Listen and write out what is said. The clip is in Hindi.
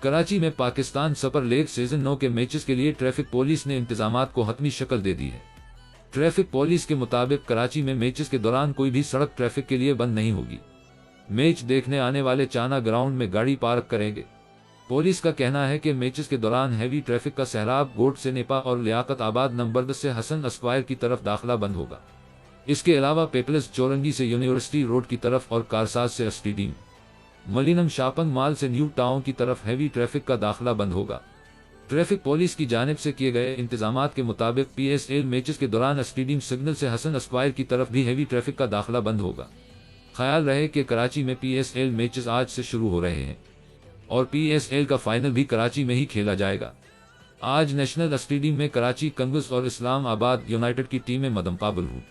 कराची में पाकिस्तान सुपर लीग सीजन 9 के मैचेस के लिए ट्रैफिक पुलिस ने इंतजामात को हतमी शक्ल दे दी है। ट्रैफिक पुलिस के मुताबिक कराची में मैचेस के दौरान कोई भी सड़क ट्रैफिक के लिए बंद नहीं होगी। मैच देखने आने वाले चाना ग्राउंड में गाड़ी पार्क करेंगे। पुलिस का कहना है कि मैचेस के दौरान हैवी ट्रैफिक का सहराब गोट से नेपा और लियाकत आबाद नंबर 10 से हसन स्क्वायर की तरफ दाखिला बंद होगा। इसके अलावा पेपल्स चौरंगी से यूनिवर्सिटी रोड की तरफ और कारसाज से स्टेडियम मलिनम शापंग माल से न्यू टाउन की तरफ हैवी ट्रैफिक का दाखिला बंद होगा। ट्रैफिक पुलिस की जानिब से किए गए इंतजामात के मुताबिक PSL मैचेस के दौरान स्टेडियम सिग्नल से हसन स्क्वायर की तरफ भी हैवी ट्रैफिक का दाखिला बंद होगा। ख्याल रहे कि कराची में PSL मैचेस आज से शुरू हो रहे हैं और PSL का फाइनल भी कराची में ही खेला जाएगा। आज नेशनल स्टेडियम में कराची कंगस और इस्लामाबाद यूनाइटेड की टीमें मदमुकाबल हुई।